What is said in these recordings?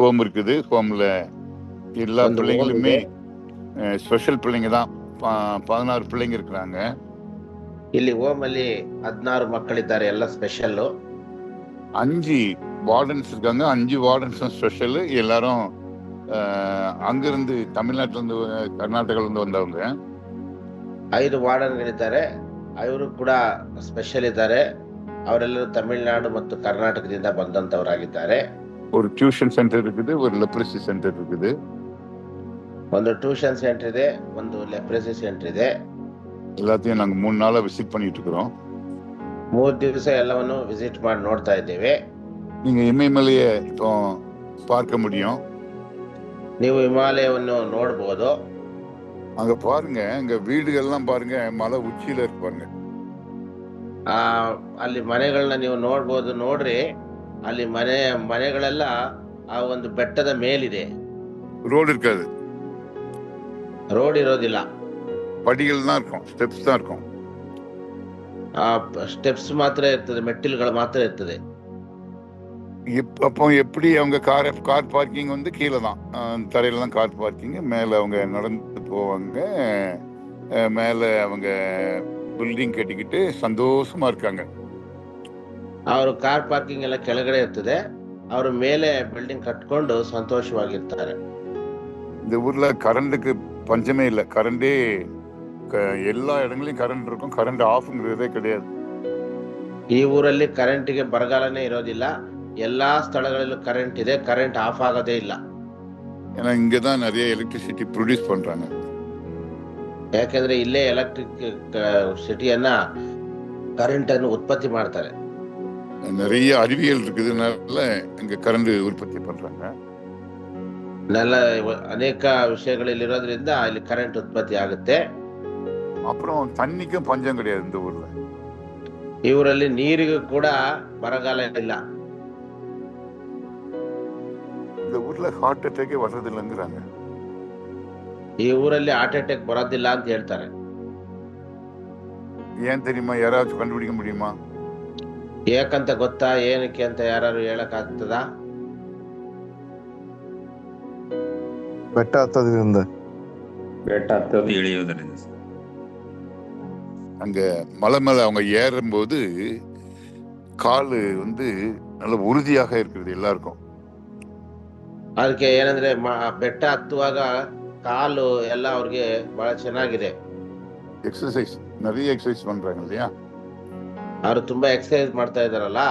Home இருக்குது. ஹோம்ல எல்லா ಒಂದು home பிள்ளைங்களுமே ಇದೆ. ಸ್ಪೆಷಲ್ பிள்ளைங்க தான். 16 பிள்ளைங்க இருக்கிறாங்க. ಇಲ್ಲಿ ಹೋಮ್ ಅಲ್ಲಿ 16 ಮಕ್ಕಳಿದ್ದಾರೆ, ಎಲ್ಲ ಸ್ಪೆಷಲ್. 5 வார்டன்ஸ் இருக்காங்க. 5 வார்டன்ஸும் ஸ்பெஷல். எல்லாரும் அங்கிருந்து தமிழ்நாட்டுல இருந்து கர்நாடகால இருந்து வந்தவங்க. 5 ವಾರ್ಡನ್ಗಳಿದ್ದಾರೆ, ಅವರು ಕೂಡ ಸ್ಪೆಷಲ್ ಇದ್ದಾರೆ. ಅವರೆಲ್ಲರೂ ತಮಿಳುನಾಡು ಮತ್ತು ಕರ್ನಾಟಕದಿಂದ ಬಂದಂತವರಾಗಿದ್ದಾರೆ. ஒரு டியூஷன் சென்டர் இருக்குது, ஒரு லெப்ரசி சென்டர் இருக்குது. ಒಂದು ಟ್ಯೂಷನ್ ಸೆಂಟರ್ ಇದೆ, ಒಂದು ಲೆಪ್ರಸಿ ಸೆಂಟರ್ ಇದೆ. எல்லாத்தையும் நாங்க 3 நாளா விசிட் பண்ணிட்டு இருக்கிறோம். 3 ದಿವಸ ಎಲ್ಲವನ್ನು ವಿಸಿಟ್ ಮಾಡಿ ನೋಡ್ತಾ ಇದ್ದೇವೆ. நீங்க இமயமலையை இப்போ பார்க்க முடியும். ನೀವು ಹಿಮಾಲಯವನ್ನು ನೋಡಬಹುದು. அங்க பாருங்க, அங்க வீடுகள்லாம் பாருங்க, மலை உச்சியில இருக்கு பாருங்க. ಅಲ್ಲಿ ಮನೆಗಳನ್ನ ನೀವು ನೋಡ್ಬೋದು. ನೋಡ್ರಿ, ಅಲ್ಲಿ ಮನೆಗಳೆಲ್ಲ ಆ ಒಂದು ಬೆಟ್ಟದ ಮೇಲಿದೆ. ரோடு இருக்காது, ರೋಡ್ ಇರೋದಿಲ್ಲ, படிகள் தான் இருக்கும், ஸ்டெப்ஸ் தான் இருக்கும். ಸ್ಟೆಪ್ಸ್ ಮಾತ್ರ ಇರ್ತದೆ, ಮೆಟ್ಟಿಲುಗಳು ಮಾತ್ರ ಇರ್ತದೆ. அப்போ எப்படி அவங்க கார் பார்க்கிங் வந்து கீழே தான், தரையில தான் கார் பார்க்கிங். மேல அவங்க நடந்து போவாங்க. மேல அவங்க பில்டிங் கட்டிக்கிட்டு சந்தோஷமா இருக்காங்க. ಅವರು ಕಾರ್ ಪಾರ್ಕಿಂಗ್ ಎಲ್ಲ ಕೆಳಗಡೆ ಇರ್ತದೆ, ಅವರು ಮೇಲೆ ಬಿಲ್ಡಿಂಗ್ ಕಟ್ಕೊಂಡು ಸಂತೋಷವಾಗಿರ್ತಾರೆ. இந்த ஊர்ல கரண்ட்டுக்கு பஞ்சமே இல்லை. கரண்டே எல்லா இடங்களையும் கரண்ட் இருக்கும். கரண்ட் ஆஃப்ங்கிறதே கிடையாது. ಈ ಊರಲ್ಲಿ ಕರೆಂಟಿಗೆ ಬರಗಾಲನೇ ಇರೋದಿಲ್ಲ. ಎಲ್ಲಾ ಸ್ಥಳಗಳಲ್ಲೂ ಕರೆಂಟ್ ಇದೆ, ಕರೆಂಟ್ ಆಫ್ ಆಗೋದೇ ಇಲ್ಲ. ஏன்னா இங்கதான் நிறைய எலக்ட்ரிசிட்டி ப்ரொடியூஸ் பண்றாங்க. ಯಾಕೆಂದ್ರೆ ಇಲ್ಲೇ ಎಲೆಕ್ಟ್ರಿಕ್ ಸಿಟಿಯನ್ನ ಕರೆಂಟ್ ಅನ್ನು ಉತ್ಪತ್ತಿ ಮಾಡ್ತಾರೆ. நிறைய அறிவியல் இருக்குதுனால இங்க கரண்ட் உற்பத்தி பண்றாங்க. ಅನೇಕ ವಿಷಯಗಳಿರೋದ್ರಿಂದ ಇಲ್ಲಿ ಕರೆಂಟ್ ಉತ್ಪತ್ತಿ ಆಗುತ್ತೆ. அப்புறம் தண்ணிக்கும் பஞ்சம் கிடையாது இந்த ஊர்ல. ಈ ಊರಲ್ಲಿ ನೀರಿಗೂ ಕೂಡ ಬರಗಾಲ ಇಲ್ಲ. இந்த ஊர்ல ஹார்ட் அட்டாக்கே வர்றதில்லைங்கிறாங்க. ಈ ಊರಲ್ಲಿ ಹಾರ್ಟ್ ಅಟ್ಯಾಕ್ ಬರೋದಿಲ್ಲ ಅಂತ ಹೇಳ್ತಾರೆ. ஏன் தெரியுமா? யாராச்சும் கண்டுபிடிக்க முடியுமா? ಏಕಂತ ಗೊತ್ತಾ? ಏನಕ್ಕೆ ಅಂತ ಯಾರು ಹೇಳಕ್ ಆಗ್ತದ? ಬೆಟ್ಟ ಹತ್ತೋದ್ರಿಂದ. ಬೆಟ್ಟ ಹತ್ತೋದು ಇಳಿಯೋದ್ರಿಂದ. அங்க மலை மேல அவங்க ஏறும்போது காலு வந்து நல்ல உறுதியாக இருக்கிறது எல்லாருக்கும். ಅದಕ್ಕೆ ಏನಂದ್ರೆ ಬೆಟ್ಟ ಹತ್ತುವಾಗ ಕಾಲು ಎಲ್ಲ ಅವ್ರಿಗೆ ಬಹಳ ಚೆನ್ನಾಗಿದೆ. எக்ஸசைஸ், நிறைய எக்ஸசைஸ் பண்றாங்க இல்லையா? ಅವರು ತುಂಬಾ ಎಕ್ಸರ್ಸೈಸ್ ಮಾಡ್ತಾ ಇದಾರಲ್ಲ.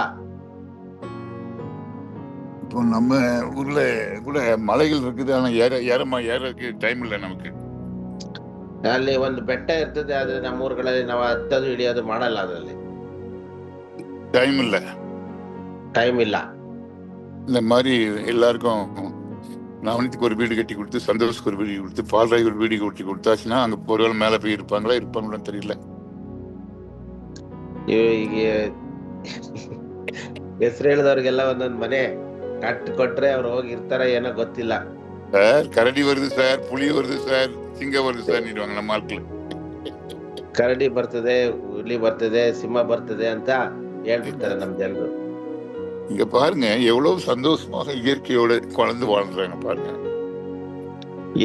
இப்போ நம்ம ஊர்ல கூட மலைகள் இருக்குது, ஆனா ஏறக்கு டைம் இல்லை நமக்கு. ಅಲ್ಲಿ ಒಂದು ಬೆಟ್ಟ ಇರ್ತದೆ, ಆದ್ರೆ ನಮ್ಮ ಊರುಗಳಲ್ಲಿ ನಾವು ಹತ್ತೋದು ಇಳಿಯೋದು ಮಾಡಲ್ಲ. ಅದರಲ್ಲಿ டைம் இல்லை. இந்த மாதிரி எல்லாருக்கும் நவனித்துக்கு ஒரு வீடு கட்டி கொடுத்து, சந்தோஷத்துக்கு ஒரு வீடு கொடுத்து, பால்ராய்க்கு ஒரு வீடு கட்டி கொடுத்தாச்சுன்னா அங்க போறவங்க மேல போய் இருப்பாங்களா தெரியல. ಈಗ ಹೆಸರು ಹೇಳಿದವ್ರಿಗೆಲ್ಲ ಒಂದೊಂದು ಮನೆ ಕಟ್ಟಿ ಕೊಟ್ರೆ ಅವ್ರು ಹೋಗಿರ್ತಾರ ಏನೋ ಗೊತ್ತಿಲ್ಲ. சார் கரடி வருது சார், புலி வருது சார், சிங்கம் வருது சார் நீடுவாங்க நம்ம ஆட்கள். ಕರಡಿ ಬರ್ತದೆ, ಹುಲಿ ಬರ್ತದೆ, ಸಿಂಹ ಬರ್ತದೆ ಅಂತ ಹೇಳ್ಬಿಡ್ತಾರೆ ನಮ್ ಜನರು. இங்க பாருங்க எவ்வளவு சந்தோஷமாக இயற்கையோட குழந்தை வாழ்றாங்க பாருங்க.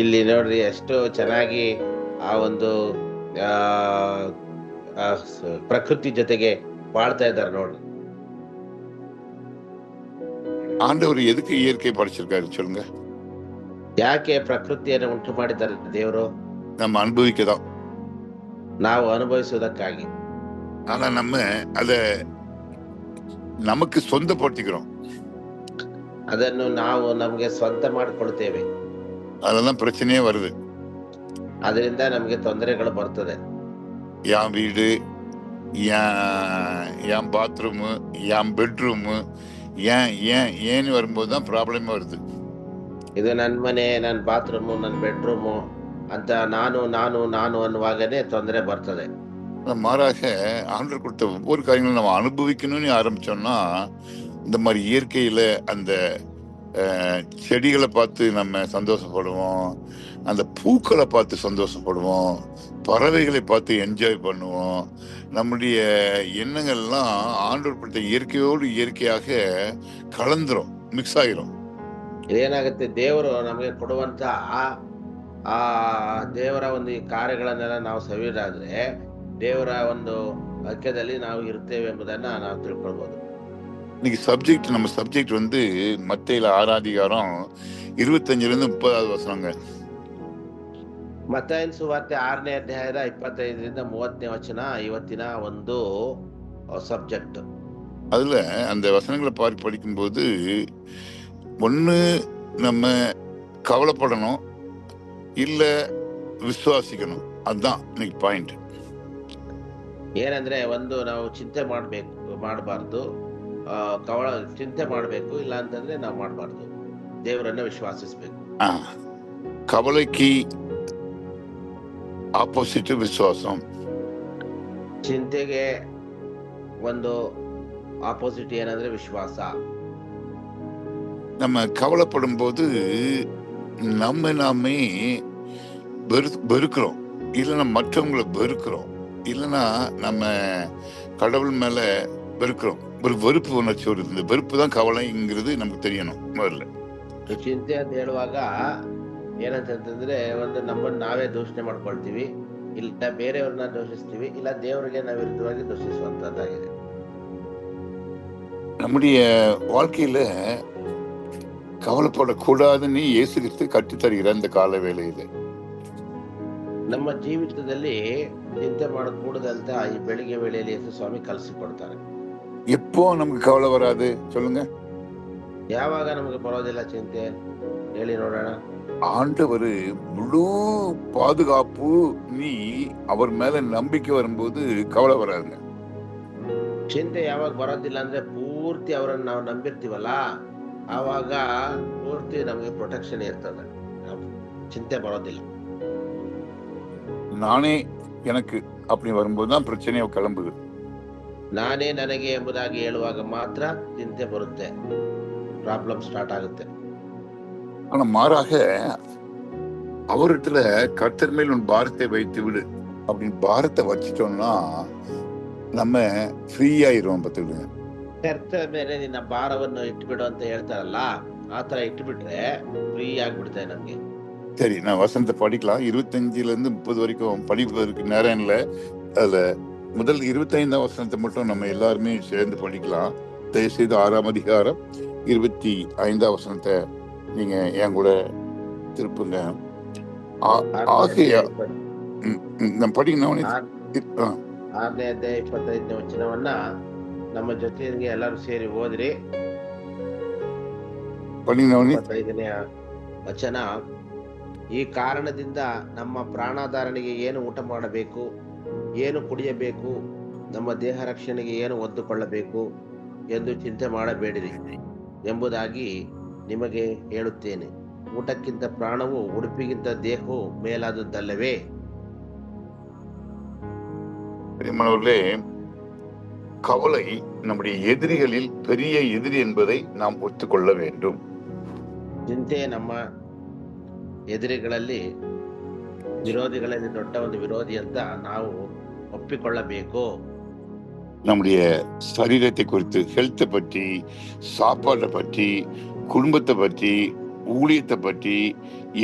ಇಲ್ಲಿ ನೋಡ್ರಿ ಎಷ್ಟು ಚೆನ್ನಾಗಿ ಆ ಒಂದು ಪ್ರಕೃತಿ ಜೊತೆಗೆ ಬಾಳ್ತಾ ಇದ್ದಾರೆ ನೋಡ್ರಿ. ஆண்டவர் எதுக்கு இயற்கை படைச்சிருக்காரு சொல்லுங்க? ಯಾಕೆ ಪ್ರಕೃತಿಯನ್ನು ಉಂಟು ಮಾಡಿದ್ದಾರೆ ದೇವರು? நம்ம அனுபவிக்கதான். ನಾವು ಅನುಭವಿಸುವುದಕ್ಕಾಗಿ. ஆனா நம்ம அத நமக்கு சொந்தப்படுத்திக்கிறோம். ಅದನ್ನು ನಾವು ನಮ್ಗೆ ಸ್ವಂತ ಮಾಡಿಕೊಳ್ತೇವೆ. அதெல்லாம் பிரச்சனையே வருது. ಅದರಿಂದ ನಮ್ಗೆ ತೊಂದರೆಗಳು ಬರ್ತದೆ. என் வீடு, என் பாத்ரூமு, என் பெட்ரூமு, ஏன்னு வரும்போது தான் ப்ராப்ளமே வருது. ಇದು ನನ್ನ ಮನೆ, ನನ್ನ ಬಾತ್ರೂಮು, ನನ್ನ ಬೆಡ್ರೂಮು ಅಂತ ನಾನು ನಾನು ನಾನು ಅನ್ನುವಾಗನೇ ತೊಂದರೆ ಬರ್ತದೆ. மாறாக ஆண்டவர் கொடுத்த ஒவ்வொரு காரியங்களும் நம்ம அனுபவிக்கணும்னு ஆரம்பிச்சோம்னா, இந்த மாதிரி இயற்கையில அந்த செடிகளை பார்த்து நம்ம சந்தோஷப்படுவோம், அந்த பூக்களை பார்த்து சந்தோஷப்படுவோம், பறவைகளை பார்த்து என்ஜாய் பண்ணுவோம். நம்முடைய எண்ணங்கள்லாம் ஆண்டவர் கொடுத்த இயற்கையோடு இயற்கையாக கலந்துரும், மிக்ஸ் ஆகிரும். ಏನಾಗುತ್ತೆ, ದೇವರು ನಮಗೆ ಕೊಡುವಂತ ಆ ದೇವರ ಒಂದು ಈ ಕಾರ್ಯಗಳನ್ನೆಲ್ಲ ನಾವು ಸವಿರಾದ್ರೆ ದೇವರ ಒಂದು ಐಕ್ಯದಲ್ಲಿ ನಾವು ಇರ್ತೇವೆ ಎಂಬುದನ್ನ ನಾವು ತಿಳ್ಕೊಳ್ಬಹುದು. இன்னைக்கு நம்ம சப்ஜெக்ட் வந்து மத்தேயுல 6 அதிகாரம் 25 30 வசனங்க. ಮತ್ತಾಯನ ಸುವಾರ್ತೆ 6ನೇ ಅಧ್ಯಾಯದ 25ರಿಂದ 30ನೇ ವಚನ ಇವತ್ತಿನ ಒಂದು ಸಬ್ಜೆಕ್ಟ್. அதுல அந்த வசனங்களை படிக்கும்போது ஒண்ணு நம்ம கவலைப்படணும், இல்ல விசுவாசிக்கணும். அதுதான் இன்னைக்கு பாயிண்ட். ಏನಂದ್ರೆ ಒಂದು ನಾವು ಚಿಂತೆ ಮಾಡಬಾರ್ದು, ಚಿಂತೆ ಮಾಡಬೇಕು, ಇಲ್ಲ ಅಂತಂದ್ರೆ ನಾವು ಮಾಡಬಾರ್ದು. ದೇವರನ್ನ ವಿಶ್ವಾಸಿಸ್ಬೇಕು. கவலைக்கு ಆಪೋಸಿಟ್ ವಿಶ್ವಾಸಂ. ಚಿಂತೆಗೆ ಒಂದು ಆಪೋಸಿಟ್ ಏನಂದ್ರೆ ವಿಶ್ವಾಸ. நம்ம கவலைப்படும் போது நாமே வெறுக்கிறோம், இல்லைன்னா மற்றவங்களை வெறுக்கிறோம், இல்லைன்னா நம்ம கடவுள் மேல வெறுக்கிறோம். ஒரு வெறுப்பு உணர்ச்சி வருது. இந்த வெறுப்பு தான் கவலைங்கிறது நமக்கு தெரியணும் முதல்ல. ಚಿಂತೆ ಅಂತ ಹೇಳುವಾಗ ಏನಂತಂದ್ರೆ ಒಂದು ನಮ್ಮನ್ನು ನಾವೇ ದೂಷಣೆ ಮಾಡ್ಕೊಳ್ತೀವಿ, ಇಲ್ಲ ಬೇರೆಯವ್ರನ್ನ ದೂಷಿಸ್ತೀವಿ, ಇಲ್ಲ ದೇವರಿಗೆ ನಾವು ವಿರುದ್ಧವಾಗಿ ದೂಷಿಸುವಂತದ್ದಾಗಿದೆ. நம்முடைய வாழ்க்கையில கவலைப்படக்கூடாதுன்னு இயேசு கிறிஸ்து கற்றுத் தருகிற இந்த கால வேளையில ನಮ್ಮ ಜೀವಿತದಲ್ಲಿ ಚಿಂತೆ ಮಾಡಕೂಡದಂತ ಈ ಬೆಳಿಗ್ಗೆ ವೇಳೆಯಲ್ಲಿ ಯೇಸು ಸ್ವಾಮಿ ಕಲಿಸಿಕೊಡ್ತಾರೆ. எப்போ நமக்கு கவலை வராது சொல்லுங்க? ಯಾವಾಗ ನಮಗೆ ಬರೋದಿಲ್ಲ ಚಿಂತೆ ಹೇಳಿ ನೋಡೋಣ. ஆண்டவர் முழு பாதுகாப்பு நீ அவர் மேல நம்பிக்கை வரும்போது கவலை வராதுங்க. ಚಿಂತೆ ಯಾವಾಗ ಬರೋದಿಲ್ಲ ಅಂದ್ರೆ ಪೂರ್ತಿ ಅವರನ್ನು ನಾವು ನಂಬಿರ್ತೀವಲ್ಲ, ಆವಾಗ ಪೂರ್ತಿ ನಮಗೆ ಪ್ರೊಟೆಕ್ಷನ್ ಇರ್ತದೆ, ಚಿಂತೆ ಬರೋದಿಲ್ಲ. நானே எனக்கு அப்படி வரும்போது தான் பிரச்சனையை கிளம்புது. ನಾನೇ ನನಗೆ ಎಂಬುದಾಗಿ ಹೇಳುವಾಗ ಮಾತ್ರ ಚಿಂತೆ ಬರುತ್ತೆ, ಪ್ರಾಬ್ಲಮ್ ಸ್ಟಾರ್ಟ್ ಆಗುತ್ತೆ. ஆனா மாறாக அவரிடத்துல கர்த்தர் மேல் உன் பாரத்தை வைத்து விடு அப்படின்னு பாரத்தை வச்சுட்டோம்னா நம்ம ಫ್ರೀ ஆயிரும். பார்த்துக்கிடுங்க, ಕರ್ತನ ಮೇಲೆ ನಿನ್ನ ಭಾರವನ್ನು ಇಟ್ಬಿಡು ಅಂತ ಹೇಳ್ತಾರಲ್ಲ, ಆತರ ಇಟ್ಬಿಟ್ರೆ ಫ್ರೀ ಆಗ್ಬಿಡ್ತೇವೆ ನಮ್ಗೆ. சரி, நான் வசனத்தை படிக்கலாம். 25 30 வரைக்கும் படிப்பதற்கு நேரம் இல்லை. அதுல முதல் 25 வசனத்தை மட்டும் நம்ம எல்லாருமே சேர்ந்து படிக்கலாம். தயவுசெய்து 6ஆம் அதிகாரம் 25 வசனத்தை நீங்க என் கூட திருப்புங்க. நம்ம படிக்கணும். 6ನೇ ಅಧ್ಯಾಯ 25ನೇ ವಚನವನ್ನ ನಮ್ಮ ಜೊತೆಗೆ ಎಲ್ಲರೂ ಸೇರಿ ಓದ್ರಿ. 25ನೇ ವಚನ, ಈ ಕಾರಣದಿಂದ ನಮ್ಮ ಪ್ರಾಣಾಧಾರಣೆಗೆ ಏನು ಊಟ ಮಾಡಬೇಕು, ಏನು ಕುಡಿಯಬೇಕು, ನಮ್ಮ ದೇಹ ರಕ್ಷಣೆಗೆ ಏನು ಒದ್ದುಕೊಳ್ಳಬೇಕು ಎಂದು ಚಿಂತೆ ಮಾಡಬೇಡಿರಿ ಎಂಬುದಾಗಿ ನಿಮಗೆ ಹೇಳುತ್ತೇನೆ. ಊಟಕ್ಕಿಂತ ಪ್ರಾಣವು, ಉಡುಪಿಗಿಂತ ದೇಹವು ಮೇಲಾದದ್ದಲ್ಲವೇ? பிரியமானவர்களே, கவலை நம்முடைய எதிரிகளில் பெரிய எதிரி என்பதை நாம் ஒத்துக்கொள்ள வேண்டும். ಚಿಂತೆ ನಮ್ಮ ಎದುರಿಗಳಲ್ಲಿ, ವಿರೋಧಿಗಳಲ್ಲಿ ದೊಡ್ಡ ಒಂದು ವಿರೋಧಿ ಅಂತ ನಾವು ಒಪ್ಪಿಕೊಳ್ಳಬೇಕು. நம்முடைய சரீரத்தை குறித்து, ஹெல்த்தை பற்றி, சாப்பாட்டை பற்றி, குடும்பத்தை பற்றி, ஊழியத்தை பற்றி,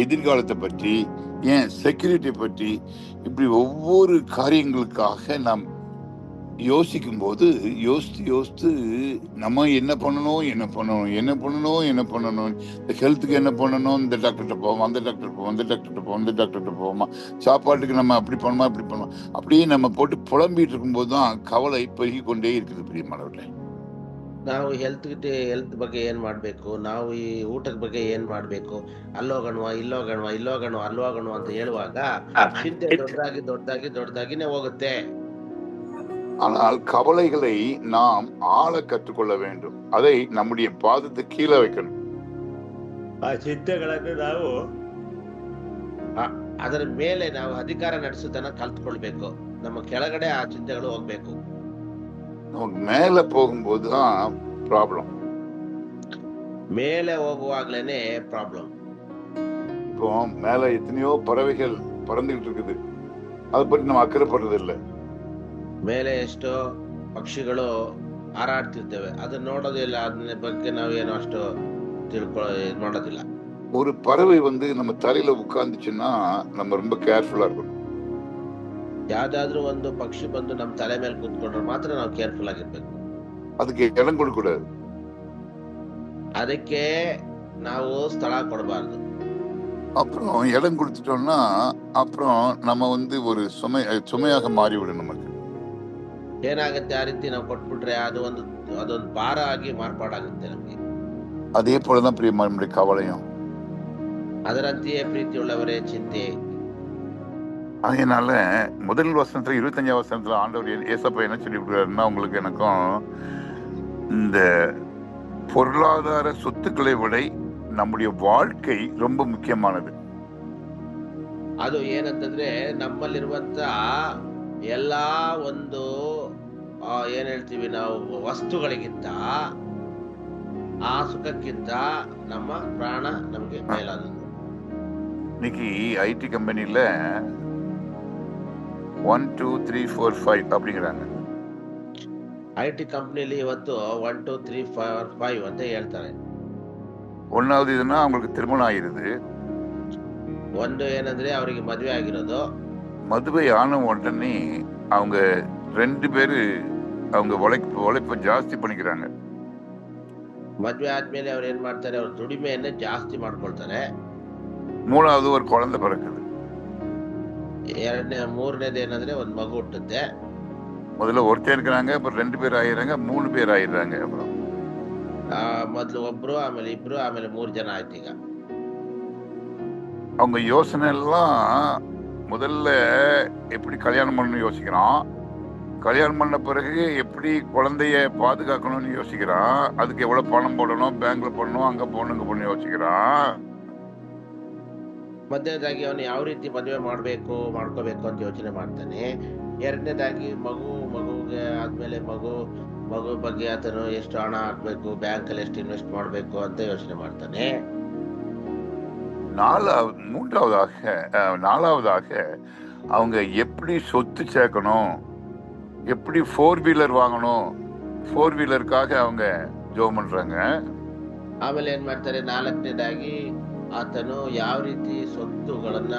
எதிர்காலத்தை பற்றி, ஏன் செக்யூரிட்டி பற்றி, இப்படி ஒவ்வொரு காரியங்களுக்காக நாம் யோசிக்கும் போது யோசித்து நம்ம என்ன பண்ணணும், இந்த ஹெல்த்துக்கு என்ன பண்ணணும், இந்த டாக்டர்கிட்ட போவோம், அந்த டாக்டர்கிட்ட போவோமா, சாப்பாட்டுக்கு நம்ம அப்படி பண்ணுமா, இப்படி பண்ணுமா, அப்படியே நம்ம போட்டு புலம்பிட்டு இருக்கும்போது தான் கவலை பெருகி கொண்டே இருக்குது. பிரியமானவர்களே, ನಾವು ಹೆಲ್ತ್ ಬಗ್ಗೆ ಏನ್ ಮಾಡ್ಬೇಕು, ನಾವು ಈ ಊಟದ ಬಗ್ಗೆ ಏನ್ ಮಾಡ್ಬೇಕು, ಅಲ್ಲೋಗಣವಾ ಅಂತ ಹೇಳುವಾಗ ಚಿಂತೆ ದೊಡ್ಡದಾಗಿನೇ ಹೋಗುತ್ತೆ. ஆனால் கவலைகளை நாம் ஆள கற்றுக்கொள்ள வேண்டும். அதை நம்முடைய பாதத்துக்கு கீழே வைக்கணும். ಆ ಚಿಂತೆಗಳನ್ನು ನಾವು ಅದರ ಮೇಲೆ ನಾವು ಅಧಿಕಾರ ನಡೆಸೋದನ್ನ ಕಲ್ತ್ಕೊಳ್ಬೇಕು. ನಮ್ಮ ಕೆಳಗಡೆ ಆ ಚಿಂತೆಗಳು ಹೋಗ್ಬೇಕು. நமக்கு மேல போகும்போது தான் ப்ராப்ளம். ಮೇಲೆ ಹೋಗುವಾಗ್ಲೇನೆ ಪ್ರಾಬ್ಲಮ್. இப்போ மேல எத்தனையோ பறவைகள் பறந்துகிட்டு இருக்குது, அதை பற்றி நம்ம அக்கறைப்படுறது இல்லை. ಮೇಲೆ ಎಷ್ಟೋ ಪಕ್ಷಿಗಳು ಹಾರಾಡ್ತಿರ್ತೇವೆ, ಅದನ್ನ ನೋಡೋದಿಲ್ಲ, ಅದನ್ನ ಬಗ್ಗೆ ನಾವೇನೋ ಅಷ್ಟು ಇದು ಮಾಡೋದಿಲ್ಲ. ஒரு பறவை வந்து நம்ம தலையில உட்கார்ந்துச்சுன்னா நம்ம ரொம்ப கேர்ஃபுல்லா இருக்கணும். ಯಾವ್ದಾದ್ರೂ ಒಂದು ಪಕ್ಷಿ ಬಂದು ನಮ್ಮ ತಲೆ ಮೇಲೆ ಕೂತ್ಕೊಂಡ್ರೆ ಮಾತ್ರ ನಾವು ಕೇರ್ಫುಲ್ ಆಗಿರ್ಬೇಕು. அதுக்கு இடம் கொடுக்க கூடாது. ಅದಕ್ಕೆ ನಾವು ಸ್ಥಳ ಕೊಡಬಾರ್ದು. அப்புறம் இடம் கொடுத்துட்டோம்னா அப்புறம் நம்ம வந்து ஒரு சுமையாக மாறிவிடும் நமக்கு. ಏನಾಗುತ್ತೆ ಆ ರೀತಿ ನಾವು ಕೊಟ್ಬಿಟ್ರೆ ಅದೊಂದು ಭಾರ ಆಗಿ ಮಾರ್ಪಾಡಾಗುತ್ತೆ ನಮ್ಗೆ. அதே போலதான் பிரியமானவருடைய கவலையும். ಅದರಂತೆಯೇ ಪ್ರೀತಿಯುಳ್ಳವರೇ ಚಿಂತೆ. அதனால முதல் வசனத்துல 25 வசனத்துல ஆண்டவர் ஏசப்பா என்ன சொல்லி விடுறாருன்னா, உங்களுக்கு எனக்கும் இந்த பொருளாதார சொத்துக்களை விட நம்முடைய வாழ்க்கை ரொம்ப ಮುಖ್ಯமானது. ಅದು ಏನಂತಂದ್ರೆ ನಮ್ಮಲ್ಲಿರುವಂತ ಎಲ್ಲಾ ಒಂದು ಏನ್ ಹೇಳ್ತೀವಿ ನಾವು ವಸ್ತುಗಳಿಗಿಂತ ಆ ಸುಖಕ್ಕಿಂತ ನಮ್ಮ ಪ್ರಾಣ ನಮ್ಗೆ ಮೇಲಾದದ್ದು. இன்னைக்கு ஐடி கம்பெனில 1 2 3 4 5 அப்படிங்கிறாங்க. ಐಟಿ ಕಂಪ್ನಿಲಿ ಇವತ್ತು 1 2 3 4 5 ಅಂತ ಹೇಳ್ತಾರೆ. ஒன்னாவது இதுன்னா அவங்களுக்கு திருமணம் ஆயிருது. ಒಂದು ಏನಂದ್ರೆ ಅವರಿಗೆ ಮದುವೆ ಆಗಿರೋದು. மதுவை ஆன உடனே அவங்க 2 பேரு அவங்க உழைப்ப ಜಾಸ್ತಿ பண்ணிக்கிறாங்க. ಮದುವೆ ಆದ್ಮೇಲೆ ಅವ್ರು ಏನ್ ಮಾಡ್ತಾರೆ, ಅವ್ರ ದುಡಿಮೆಯನ್ನ ಜಾಸ್ತಿ ಮಾಡ್ಕೊಳ್ತಾರೆ. மூணாவது ஒரு குழந்தை பிறக்குது. ಮೂರನೇದು ಏನಂದ್ರೆ ಒಂದ್ ಮಗು ಹುಟ್ಟುತ್ತೆ. முதல்ல ஒருத்தர் இருக்கிறாங்க, அப்புறம் 2 பேர் ஆயிடுறாங்க, 3 பேர் ஆயிடுறாங்க. அப்புறம் ಮೊದ್ಲು ಒಬ್ರು, ಆಮೇಲೆ ಇಬ್ರು, ಆಮೇಲೆ 3 ಜನ ಆಯ್ತು. ಈಗ அவங்க யோசனை எல்லாம் முதல்ல எப்படி கல்யாணம் பண்ணணும்னு யோசிக்கிறான். கல்யாணம் பண்ண பிறகு எப்படி குழந்தைய பாதுகாக்கணும்னு யோசிக்கிறான். அதுக்கு எவ்வளவு பணம் போடணும், பேங்க்ல போடணும், அங்க போடணும், இங்க போடணும் யோசிக்கிறான். ಮೊದಲನೇದಾಗಿ ಅವನು ಯಾವ ರೀತಿ ಮದುವೆ ಮಾಡ್ಕೋಬೇಕು ಅಂತ ಯೋಚನೆ ಮಾಡ್ತಾನೆ. ಎರಡನೇದಾಗಿ ಮಗುಗೆ ಆದ್ಮೇಲೆ ಮಗು ಬಗ್ಗೆ ಆತನು ಎಷ್ಟು ಹಣ ಹಾಕ್ಬೇಕು, ಬ್ಯಾಂಕ್ ಅಲ್ಲಿ ಎಷ್ಟು ಇನ್ವೆಸ್ಟ್ ಮಾಡ್ಬೇಕು ಅಂತ ಯೋಚನೆ ಮಾಡ್ತಾನೆ. நாலாவதாக அவங்க எப்படி சொத்து சேர்க்கணும், எப்படி 4 வீலர் வாங்கணும், 4 வீலருக்காக அவங்க ஜோம் பண்றாங்க. ಆಮೇಲೆ ಏನ್ ಮಾಡ್ತಾರೆ, ನಾಲ್ಕನೇದಾಗಿ ಆತನು ಯಾವ ರೀತಿ ಸ್ವತ್ತುಗಳನ್ನ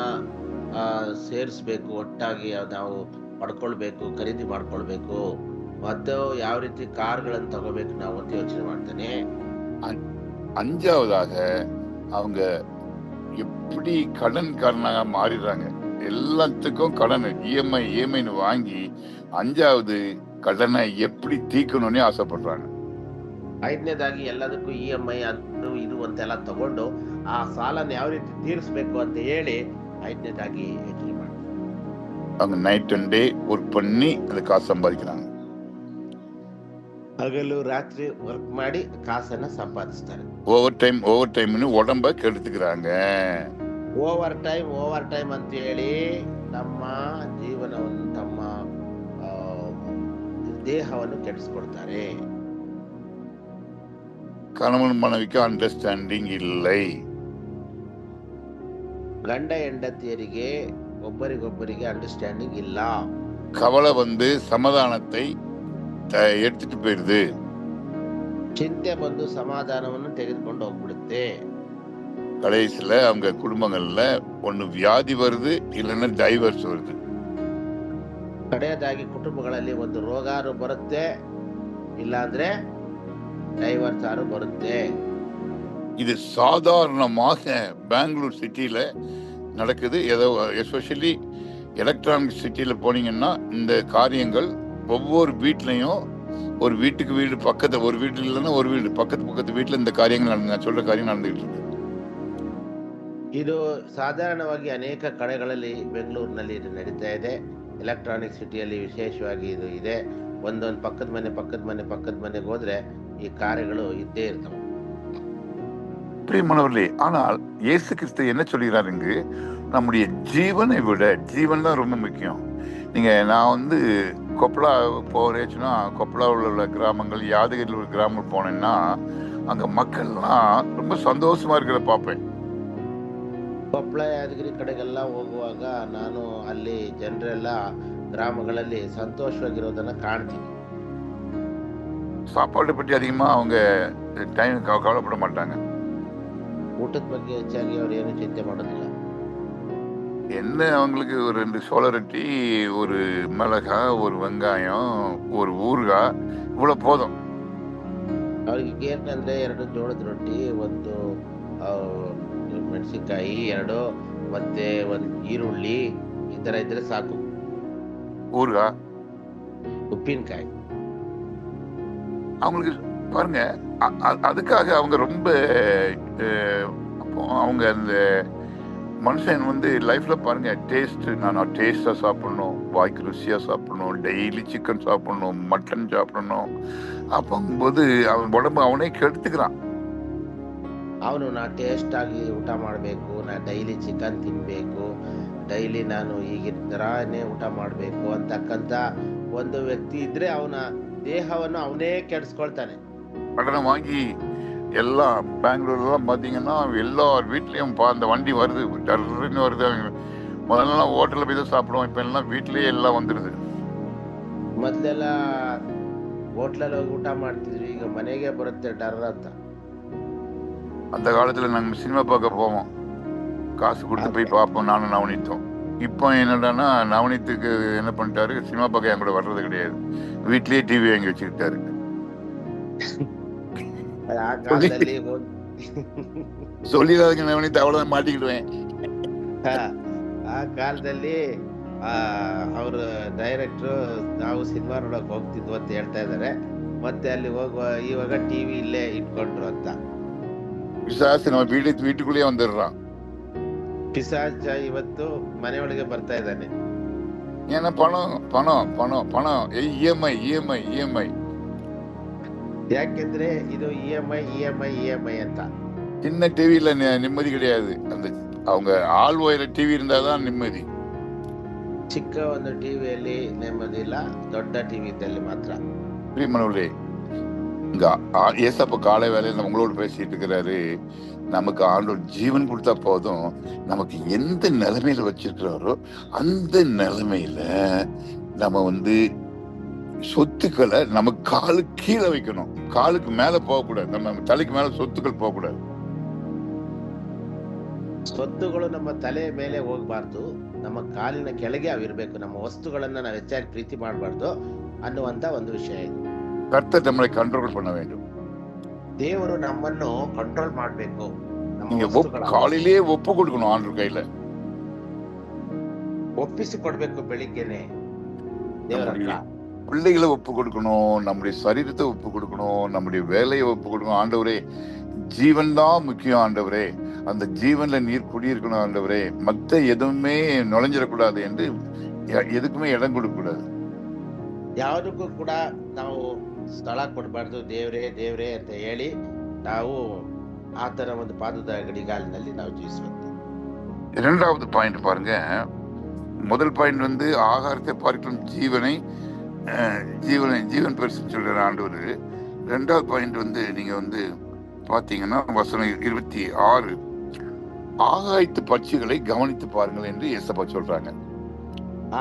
ಸೇರಿಸ್ಬೇಕು, ಒಟ್ಟಾಗಿ ನಾವು ಪಡ್ಕೊಳ್ಬೇಕು, ಖರೀದಿ ಮಾಡ್ಕೊಳ್ಬೇಕು, ಮತ್ತು ಯಾವ ರೀತಿ ಕಾರ್ಗಳನ್ನು ತಗೋಬೇಕು ನಾವು ಅಂತ ಯೋಚನೆ ಮಾಡ್ತಾನೆ. அஞ்சாவதாக அவங்க எப்படி கடன்காரனாக மாறிடுறாங்க. எல்லாத்துக்கும் கடன் இஎம்ஐன்னு வாங்கி 5வது கடனை எப்படி தீர்க்கணும்னு ஆசைப்படுறாங்க. 5ನೇದಾಗಿ ಎಲ್ಲದಕ್ಕೂ EMI ಅದು ಇದು ಅಂತೆಲ್ಲ ತಗೊಂಡು ಆ ಸಾಲನ ಯಾವ ರೀತಿ ತೀರಿಸಬೇಕು ಅಂತ ಹೇಳಿ 5ನೇದಾಗಿ ಯೋಚನೆ ಮಾಡ್ತಾರೆ. அவங்க நைட் அண்ட் டே ஒர்க் பண்ணி அது காசு சம்பாதிக்கிறாங்க. ಹಗಲು ರಾತ್ರಿ ವರ್ಕ್ ಮಾಡಿ ಕಾಸನ್ನ ಸಂಪಾದಿಸ್ತಾರೆ. ஓவர் டைம்னு உடம்ப கெடுத்துக்கிறாங்க. ಓವರ್ ಟೈಮ್ ಅಂತ ಹೇಳಿ ನಮ್ಮ ಜೀವನವನ್ನು, ತಮ್ಮ ದೇಹವನ್ನು ಕೆಡಿಸ್ಕೊಡ್ತಾರೆ. கணவன் மனைவிக்கு அண்டர்ஸ்டாண்டிங் இல்லை. ಗಂಡ ಹೆಂಡತಿಯರಿಗೆ ಒಬ್ಬರಿಗೊಬ್ಬರಿಗೆ ಅಂಡರ್ಸ್ಟ್ಯಾಂಡಿಂಗ್ ಇಲ್ಲ. கவலை வந்து சமாதானத்தை எடுத்துட்டு போயிருது. ಚಿಂತೆ ಬಂದು ಸಮಾಧಾನವನ್ನು ತೆಗೆದುಕೊಂಡು ಹೋಗ್ಬಿಡುತ್ತೆ. கடைசியில அவங்க குடும்பங்கள்ல ஒண்ணு வியாதி வருது, இல்லைன்னா டைவர்ஸ் வருது. ಕಡೆಯದಾಗಿ ಕುಟುಂಬಗಳಲ್ಲಿ ಒಂದು ರೋಗಾರು ಬರುತ್ತೆ, ಇಲ್ಲಾಂದ್ರೆ ಡೈವರ್ಸ್ ಆರು ಬರುತ್ತೆ. இது சாதாரணமாக பெங்களூர் சிட்டியில நடக்குது. ஏதோ எஸ்பெஷலி எலக்ட்ரானிக் சிட்டியில போனீங்கன்னா இந்த காரியங்கள் ஒவ்வொரு வீட்லயும், ஒரு வீட்டுக்கு வீடு பக்கத்து, ஒரு வீட்டு இல்லைன்னா ஒரு வீடு பக்கத்து வீட்டுல இந்த காரியங்கள் நான் சொல்ற காரியம் நடந்துகிட்டு இருக்கு. ಇದು ಸಾಧಾರಣವಾಗಿ ಅನೇಕ ಕಡೆಗಳಲ್ಲಿ ಬೆಂಗಳೂರಿನಲ್ಲಿ ಇದು ನಡೀತಾ ಇದೆ. ಎಲೆಕ್ಟ್ರಾನಿಕ್ ಸಿಟಿಯಲ್ಲಿ ವಿಶೇಷವಾಗಿ ಇದು ಇದೆ. ಒಂದೊಂದು ಪಕ್ಕದ ಮನೆಗೆ ಹೋದ್ರೆ ಈ ಕಾರ್ಯಗಳು ಇದ್ದೇ ಇರ್ತವೆ. பிரியமானவர்களே, ஆனால் இயேசு கிறிஸ்து என்ன சொல்கிறாருங்க, நம்முடைய ஜீவனை விட ஜீவன் தான் ரொம்ப முக்கியம். நான் வந்து கொப்பளா போறேச்சுன்னா, கொப்பளாவில் உள்ள கிராமங்கள், யாதகிரியில் உள்ள கிராமங்கள் போனேன்னா அங்க மக்கள்லாம் ரொம்ப சந்தோஷமா இருக்கிறத பார்ப்பேன். ಕೊಪ್ಪಳ ಯಾದಗಿರಿ ಕಡೆಗೆಲ್ಲ ಹೋಗುವಾಗ ನಾನು ಅಲ್ಲಿ ಜನರೆಲ್ಲ ಗ್ರಾಮಗಳಲ್ಲಿ ಸಂತೋಷವಾಗಿರೋದನ್ನ ಕಾಣ್ತೀನಿ. சாப்பாட்டை பற்றி அதிகமா அவங்க டைம் கவலைப்பட மாட்டாங்க. ಊಟದ ಬಗ್ಗೆ ಹೆಚ್ಚಾಗಿ ಅವ್ರು ಏನು ಚಿಂತೆ ಮಾಡೋದಿಲ್ಲ. என்ன அவங்களுக்கு ஒரு 2 சோள ரொட்டி, ஒரு மிளகாய், ஒரு வெங்காயம், ஒரு ஊறுகாய் இவ்வளவு போதும். ಅವ್ರಿಗೆ ಏನಂದ್ರೆ 2 ಜೋಳದ ರೊಟ್ಟಿ, 1 ಮೆಣಸಿನಕಾಯಿ 2 ಮತ್ತೆ 1 ಈರುಳ್ಳಿ ಈ ತರ ಇದ್ರೆ ಸಾಕು. ஊறுகாய் ಉಪ್ಪಿನಕಾಯಿ. அவங்களுக்கு பாருங்க, அதுக்காக அவங்க ரொம்ப அப்போ அவங்க அந்த மனுஷன் வந்து லைஃப்ல பாருங்க, நான் டேஸ்டா சாப்பிடணும், வாய்க்கு ருசியா சாப்பிடணும், டெய்லி சிக்கன் சாப்பிடணும், மட்டன் சாப்பிடணும். அப்போது அவன் உடம்பு அவனே கெடுத்துக்கிறான். ಅವನು ನಾ ಟೇಸ್ಟ್ ಆಗಿ ಊಟ ಮಾಡಬೇಕು, ನಾ ಡೈಲಿ ಚಿಕನ್ ತಿನ್ಬೇಕು, ಡೈಲಿ ನಾನು ಈಗಿನ ತರಾನೇ ಊಟ ಮಾಡಬೇಕು ಅಂತಕ್ಕಂತ ಒಂದು ವ್ಯಕ್ತಿ ಇದ್ರೆ ಅವನ ದೇಹವನ್ನು ಅವನೇ ಕೆಡಿಸ್ಕೊಳ್ತಾನೆ. கடனை வாங்கி எல்லாம் பெங்களூர்லாம் பார்த்தீங்கன்னா எல்லார் வீட்லேயும் அந்த வண்டி வருது, டர்ன்னு வருது. முதல்லாம் ஹோட்டலில் போய் தான் சாப்பிடுவோம், இப்போ எல்லாம் வீட்லேயே எல்லாம் வந்துடுது. ಮೊದ್ಲೆಲ್ಲ ಹೋಟ್ಲಲ್ಲಿ ಹೋಗಿ ಊಟ ಮಾಡ್ತಿದ್ವಿ, ಈಗ ಮನೆಗೆ ಬರುತ್ತೆ ಡರ್ ಅಂತ. அந்த காலத்தில் நாங்கள் சினிமா பார்க்க போவோம், காசு கொடுத்து போய் பார்ப்போம், நானும் நவனித்தோம். இப்போ என்னடான்னா நவனித்துக்கு என்ன பண்ணிட்டாரு, சினிமா பார்க்க என் கூட வர்றது கிடையாது, வீட்லேயே டிவி வாங்கி வச்சுக்கிட்டாரு. ಆ ಕಾಲದಲ್ಲಿ சொல்லிடாதுங்க நவனித்து, அவ்வளோதான் மாட்டிக்கிடுவேன். ಆ ಕಾಲದಲ್ಲಿ ಅವ್ರ ಡೈರೆಕ್ಟ್ರು ನಾವು ಸಿನಿಮಾ ನೋಡಕ್ ಹೋಗ್ತಿದ್ವು ಅಂತ ಹೇಳ್ತಾ ಇದಾರೆ. ಮತ್ತೆ ಅಲ್ಲಿ ಹೋಗುವ ಇವಾಗ ಟಿವಿ ಇಲ್ಲೇ ಇಟ್ಕೊಂಡ್ರು ಅಂತ. பிசாசு நம்ம வீட்டுக்குள்ளேயே வந்துடுறான். ಪಿಸಾಚ ಇವತ್ತು ಮನೆಯೊಳಗೆ ಬರ್ತಾ ಇದ್ದಾನೆ. ஏன்னா பணம் பணம் பணம் பணம் இஎம்ஐ. ಯಾಕೆಂದ್ರೆ ಇದು ಇಎಂಐ ಅಂತ. சின்ன டிவியில நிம்மதி கிடையாது. அந்த அவங்க ஆள் ஒயர டிவி இருந்தாதான் நிம்மதி. ಚಿಕ್ಕ ಒಂದು ಟಿವಿಯಲ್ಲಿ ನೆಮ್ಮದಿ ಇಲ್ಲ, ದೊಡ್ಡ ಟಿವಿ ಇದ್ದಲ್ಲಿ ಮಾತ್ರ. பிரியமானவர்களே, இங்க ஏசப்ப காலை வேலையில உங்களோடு பேசிட்டு இருக்கிறாரு. நமக்கு ஆண்டவர் ஜீவன் கொடுத்தா போதும், நமக்கு எந்த நிலைமையில வச்சிருக்கிறாரோ அந்த நிலைமையில நம்ம வந்து சொத்துக்களை நம்ம காலுக்கு கீழே வைக்கணும், காலுக்கு மேல போகக்கூடாது, நம்ம தலைக்கு மேல சொத்துக்கள் போகக்கூடாது. ಸ್ವತ್ತುಗಳು ನಮ್ಮ ತಲೆ ಮೇಲೆ ಹೋಗ್ಬಾರ್ದು, ನಮ್ಮ ಕಾಲಿನ ಕೆಳಗೆ ಅವಿರ್ಬೇಕು. ನಮ್ಮ ವಸ್ತುಗಳನ್ನ ನಾವು ಹೆಚ್ಚಾಗಿ ಪ್ರೀತಿ ಮಾಡಬಾರ್ದು ಅನ್ನುವಂತ ಒಂದು ವಿಷಯ ಇದು. கர்த்தர் நம்மளை கண்ட்ரோல் பண்ண வேண்டும். ದೇವರು ನಮ್ಮನ್ನು ಕಂಟ್ರೋಲ್ ಮಾಡ್ಬೇಕು. நீங்க காலையிலேயே ஒப்பு கொடுக்கணும் ஆண்டவர் கையில. ಒಪ್ಪಿಸಿ ಕೊಡ್ಬೇಕು ಬೆಳಿಗ್ಗೆನೆ ದೇವರ ಹತ್ರ. பிள்ளைகளை ஒப்பு கொடுக்கணும், நம்முடைய சரீரத்தை ஒப்பு கொடுக்கணும், நம்முடைய வேலையை ஒப்பு கொடுக்கணும். ஆண்டவரே, ஜீவன் தான் முக்கியம் ஆண்டவரே, அந்த ஜீவன்ல நீர் குடியிருக்கணும் ஆண்டவரே, மத்த எதுவுமே நுழைஞ்சிடக்கூடாது என்று எதுக்குமே இடம் கொடுக்க கூடாது. ಯಾವುದಕ್ಕೂ ಕೂಡ ನಾವು ಸ್ಥಳ ಕೊಡಬಾರ್ದು. ದೇವ್ರೇ ದೇವ್ರೇ ಅಂತ ಹೇಳಿ ನಾವು ಆತನ ಒಂದು ಪಾದದ ಗಡಿಗಾಲಿನಲ್ಲಿ ನಾವು ಜೀವಿಸಬೇಕು. இரண்டாவது பாயிண்ட் பாருங்க. முதல் பாயிண்ட் வந்து ஆகாரத்தை பார்க்கும் ஜீவன் பெருசுன்னு சொல்ற ஆண்டவர். ரெண்டாவது பாயிண்ட் வந்து நீங்க வந்து பாத்தீங்கன்னா வசனம் 26, ஆகாயத்து பட்சிகளை கவனித்து பாருங்கள் என்று ஏசப்பா சொல்றாங்க.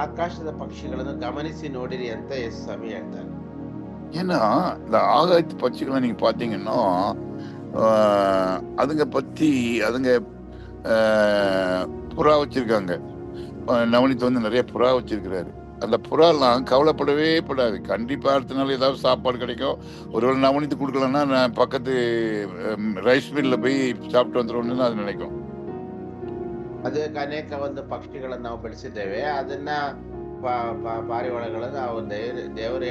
ಆಕಾಶದ ಪಕ್ಷಿಗಳನ್ನು ಗಮನಿಸಿ ನೋಡಿರಿ ಅಂತ ಯೇಸು ಸ್ವಾಮಿ ಹೇಳ್ತಾರೆ. ஏன்னா இந்த ஆகாயத்து பட்சிகளை நீங்க பாத்தீங்கன்னா அதுங்க புறா வச்சிருக்காங்க. நவனித்து வந்து நிறைய புறா வச்சிருக்கிறாரு. அந்த புறாலாம் கவலைப்படவே படாது, கண்டிப்பா அடுத்த நாள் ஏதாவது சாப்பாடு கிடைக்கும். ஒருவேளை நவனித்து கொடுக்கலன்னா நான் பக்கத்து ரைஸ் மில்ல போய் சாப்பிட்டு வந்துடுவோம்னு அது நினைக்கும். ಅದಕ್ಕೆ ಅನೇಕ ಒಂದು ಪಕ್ಷಿಗಳನ್ನು ನಾವು ಬೆಳೆಸಿದ್ದೇವೆ. ಅದನ್ನ ಪಾರಿವಾಳಗಳನ್ನು ಒಂದು ದೇವರ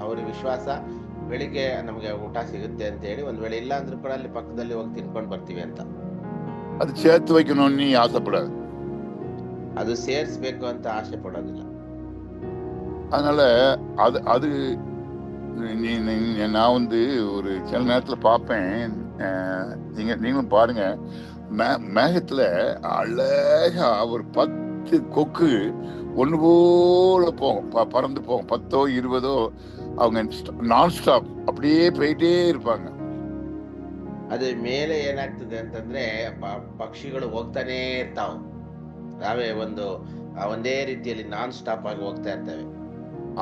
ಅವರ ವಿಶ್ವಾಸ ಬೆಳಿಗ್ಗೆ ನಮಗೆ ಊಟ ಸಿಗುತ್ತೆ ಅಂತ ಹೇಳಿ, ಒಂದ್ ವೇಳೆ ಇಲ್ಲ ಅಂದ್ರೂ ಕೂಡ ಅಲ್ಲಿ ಪಕ್ಕದಲ್ಲಿ ಹೋಗಿ ತಿನ್ಕೊಂಡು ಬರ್ತೀವಿ ಅಂತ. அது சேர்த்து வைக்கணும்னு ஆசைப்படாது, ಅದು ಸೇರಿಸ್ಬೇಕು ಅಂತ ಆಸೆ ಪಡೋದಿಲ್ಲ. அதனால அது நான் வந்து ஒரு சில நேரத்துல பார்ப்பேன், நீங்களும் பாருங்க, மேகத்துல அழகா ஒரு 10 கொக்கு ஒண்ணு போல போகும், பறந்து போகும். 10ஓ 20ஓ அவங்க நான் ஸ்டாப் அப்படியே போயிட்டே இருப்பாங்க. ಅದು ಮೇಲೆ ಏನಾಗ್ತದೆ ಅಂತಂದ್ರೆ ಪಕ್ಷಿಗಳು ಹೋಗ್ತಾನೆ ಇರ್ತಾವ. ನಾವೇ ಒಂದೇ ರೀತಿಯಲ್ಲಿ ನಾನ್ ಸ್ಟಾಪ್ ಆಗಿ ಹೋಗ್ತಾ ಇರ್ತೇವೆ.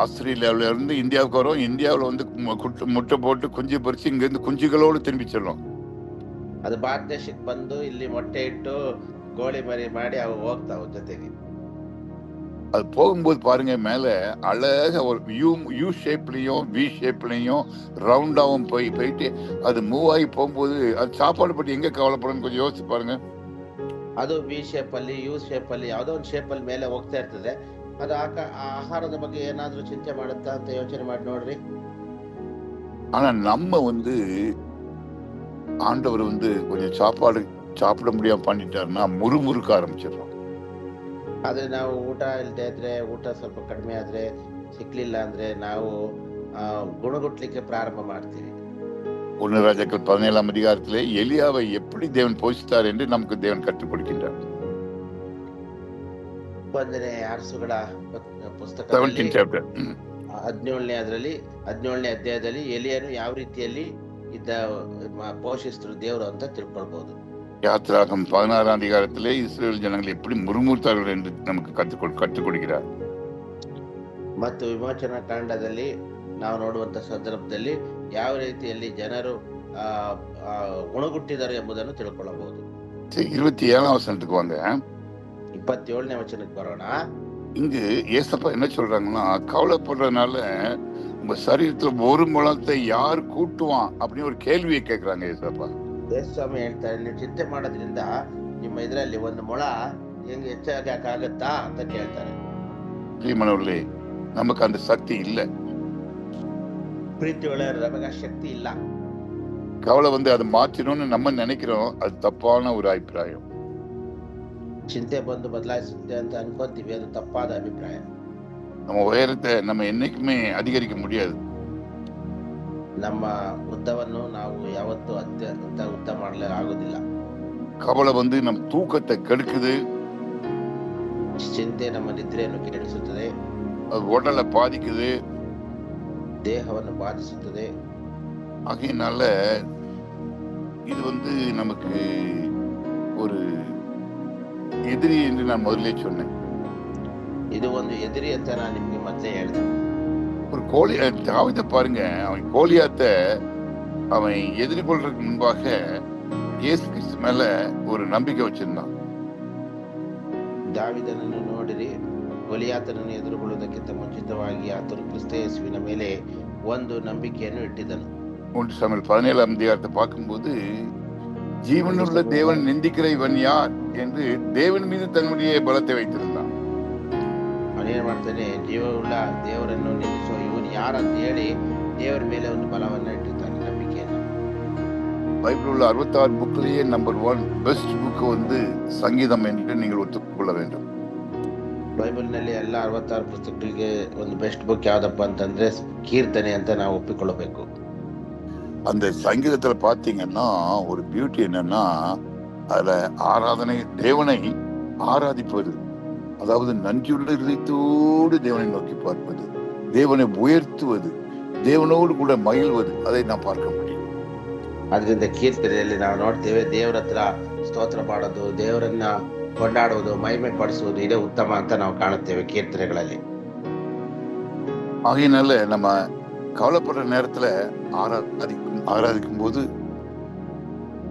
ஆஸ்திரேலியாவில இருந்து இந்தியாவுக்கு வரும், இந்தியாவில் வந்து முட்டை போட்டு குஞ்சு பறிச்சு இங்க இருந்து குஞ்சுகளோடு திரும்பி செல்லும். ಅದು ಭಾರತ ದೇಶಕ್ಕೆ ಬಂದು ಇಲ್ಲಿ ಮೊಟ್ಟೆ ಇಟ್ಟು ಕೋಳಿ ಮರಿ ಮಾಡಿ ಅವು ಹೋಗ್ತಾವ ಜೊತೆಗೆ. அது போகும்போது பாருங்க மேல அழகா ஒரு யூ ஷேப்லயும் வி ஷேப்லயும் ரவுண்டாவும் போயிட்டு அது மூவ் ஆகி போகும்போது அது சாப்பாடு பற்றி எங்க கவலைப்படணும் கொஞ்சம் யோசிச்சு பாருங்க. ಅದು ವಿ ಶೇಪ್ ಅಲ್ಲಿ ಯು ಶೇಪ್ ಅಲ್ಲಿ ಯಾವುದೋ ಒಂದು ಶೇಪ್ ಅಲ್ಲಿ ಮೇಲೆ ಹೋಗ್ತಾ ಇರ್ತದೆ. ಅದು ಆಹಾರದ ಬಗ್ಗೆ ಏನಾದ್ರೂ ಚಿಂತೆ ಮಾಡುತ್ತಾ ಅಂತ ಯೋಚನೆ ಮಾಡಿ ನೋಡ್ರಿ. ஆனா நம்ம ஆண்டவர் கொஞ்சம் சாப்பாடு சாப்பிட முடியாம பண்ணிட்டாருன்னா முறுமுறுக்க ஆரம்பிச்சிடறோம். ಆದ್ರೆ ನಾವು ಊಟ ಇಲ್ಲದೆ ಇದ್ರೆ, ಊಟ ಸ್ವಲ್ಪ ಕಡಿಮೆ ಆದ್ರೆ, ಸಿಕ್ಲಿಲ್ಲ ಅಂದ್ರೆ ನಾವು ಗುಣಗುಟ್ಲಿಕ್ಕೆ ಪ್ರಾರಂಭ ಮಾಡ್ತೀವಿ. 1 ராஜாக்கள் 17ஆம் அதிகாரத்திலே எலியாவை எப்படி தேவன் போஷித்தார் என்று நமக்கு தேவன் கற்றுக் கொடுக்கின்றார். 1ನೇ ಅರಸುಗಳ ಪುಸ್ತಕ 17th chapter. 17ನೇ ಅಧ್ಯಾಯದಲ್ಲಿ ಎಲಿಯನು ಯಾವ ರೀತಿಯಲ್ಲಿ ಪೋಷಿಸಿದ್ರು ದೇವರು ಅಂತ ತಿಳ್ಕೊಳ್ಬಹುದು. யாத்திராகம் 16ஆம் அதிகாரத்திலே இஸ்ரேல் ஜனங்கள் எப்படி முறுமுறுத்தார்கள் என்று நமக்கு கற்றுக் கொடுக்கிறார். ಮತ್ತು ವಿಮೋಚನಾ ಕಾಂಡದಲ್ಲಿ ನಾವು ನೋಡುವಂತ ಸಂದರ್ಭದಲ್ಲಿ ಯಾವ ರೀತಿಯಲ್ಲಿ ಜನರು ಗುಣಗುಟ್ಟಿದರು ಎಂಬುದನ್ನು ತಿಳ್ಕೊಳ್ಳಬಹುದು. 27ஆம் வசனத்துக்கு வாங்க. 27ನೇ ವಚನಕ್ಕೆ ಬರೋಣ. இங்கு ஏசப்பா என்ன சொல்றாங்கன்னா, கவலைப்படுறதுனால உங்க சரீரத்துல ஒரு முழத்தை யார் கூட்டுவான் அப்படின்னு ஒரு கேள்வியை கேட்கிறாங்க ஏசப்பா. ಯೇಸುಸ್ವಾಮಿ ಹೇಳ್ತಾರೆ, ನೀವು ಚಿಂತೆ ಮಾಡೋದ್ರಿಂದ ನಿಮ್ಮ ಇದರಲ್ಲಿ 1 ಮೊಳ ಹೆಂಗ್ ಹೆಚ್ಚಾಗಕ್ಕಾಗತ್ತಾ ಅಂತ ಕೇಳ್ತಾರೆ. ಪ್ರಿಯಮನವர்களே, நமக்கு அந்த சக்தி இல்லை. ಪ್ರೀತಿ ಒಳ್ಳೆಯವರು, ನಮಗೆ ಆ ಶಕ್ತಿ ಇಲ್ಲ. கவலை அதை மாற்றணும்னு நம்ம நினைக்கிறோம். அது தப்பான ஒரு அபிப்பிராயம். ಚಿಂತೆ ಬಂದು ಬದಲಾಯಿಸುತ್ತೆ ಅಂತ ಅನ್ಕೊಂತೀವಿ, ಅದು ತಪ್ಪಾದ ಅಭಿಪ್ರಾಯ. நம்ம உயரத்தை நம்ம என்னைக்குமே அதிகரிக்க முடியாது. ನಮ್ಮ ಉದ್ದವನ್ನು ನಾವು ಯಾವತ್ತೂ ಅತ್ಯಂತ ಉದ್ದ ಮಾಡಲು ಆಗೋದಿಲ್ಲ. கவலை நம்ம தூக்கத்தை கெடுக்குது. ಚಿಂತೆ ನಮ್ಮ ನಿದ್ರೆಯನ್ನು ಕೆಡಿಸುತ್ತದೆ. அது உடலை பாதிக்குது, ದೇಹವನ್ನು ಬಾಧಿಸುತ್ತದೆ. ஆகையினால இது நமக்கு ஒரு எதிரி என்று நான் முதல்ல சொன்னேன். ಇದು ಒಂದು ಎದುರಿ ಅಂತ ನಾನು ನಿಮ್ಗೆ ಮೊದಲೇ ಹೇಳಿದೆ. ஒரு தாவீதை பாருங்க, அவன் கோலியாத்தை அவன் எதிர்கொள்றதுக்கு முன்பாக இயேசு கிறிஸ்து மேல ஒரு நம்பிக்கை வச்சிருந்தான். ದಾವೀದನನ್ನು ನೋಡಿರಿ, ಗೊಲಿಯಾತನನ್ನು ಎದುರುಗೊಳ್ಳುವುದಕ್ಕಿಂತ ಮುಂಚಿತವಾಗಿ ಆತನು ಕ್ರಿಸ್ತ ಯೇಸುವಿನ ಮೇಲೆ ಒಂದು ನಂಬಿಕೆಯನ್ನು ಇಟ್ಟಿದ್ದನು. 1 சாமுவேல் 17ஆம் அதிகாரத்தை பார்க்கும்போது, ஜீவனுள்ள தேவன் நிந்திக்கிற இவன் யார் என்று தேவன் மீது தன்னுடைய பலத்தை வைத்திருந்தான். ಅವನೇನ್ ಮಾಡ್ತಾನೆ, ಜೀವವುಳ್ಳ ದೇವರನ್ನು ನಿಲ್ಲಿಸುವ ಇವನು ಯಾರಂತ ಹೇಳಿ ದೇವರ ಮೇಲೆ ಒಂದು ಬಲವನ್ನ ಇಟ್ಟಿರ್ತಾನೆ, ನಂಬಿಕೆಯನ್ನು. பைபிள் உள்ள 66 புக்லேயே நம்பர் 1 பெஸ்ட் புக் சங்கீதம் என்று நீங்கள் ஒத்துக்கொள்ள வேண்டும். ಬೈಬಲ್ ನಲ್ಲಿ ಎಲ್ಲ 66 ಪುಸ್ತಕಗಳಿಗೆ ಒಂದು ಬೆಸ್ಟ್ ಬುಕ್ ಯಾವ್ದಪ್ಪ ಅಂತಂದ್ರೆ ಕೀರ್ತನೆ ಅಂತ ನಾವು ಒಪ್ಪಿಕೊಳ್ಳಬೇಕು. அந்த சங்கீதத்துல பாத்தீங்கன்னா ஒரு பியூட்டி என்னன்னா, அதுல ஆராதனை, தேவனை ஆராதிப்பது, அதாவது நன்றியுள்ள இதயத்தோடு தேவனை நோக்கி பார்ப்பது, தேவனை உயர்த்துவது, தேவனோடு கூட மகிழ்வது, அதை நாம் பார்க்க முடியும். ಅದರಿಂದ ಕೀರ್ತನೆಯಲ್ಲಿ ನಾವು ನೋಡ್ತೇವೆ, ದೇವರ ಹತ್ರ ಸ್ತೋತ್ರ ಮಾಡೋದು, ದೇವರನ್ನ ಕೊಂಡಾಡುವುದು, ಮಹಿಮೆ ಪಡಿಸುವುದು, ಇದೇ ಉತ್ತಮ ಅಂತ ನಾವು ಕಾಣುತ್ತೇವೆ ಕೀರ್ತನೆಗಳಲ್ಲಿ. ஆகையினால நம்ம கவலைப்படுற நேரத்துல ஆராதிக்கும் போது,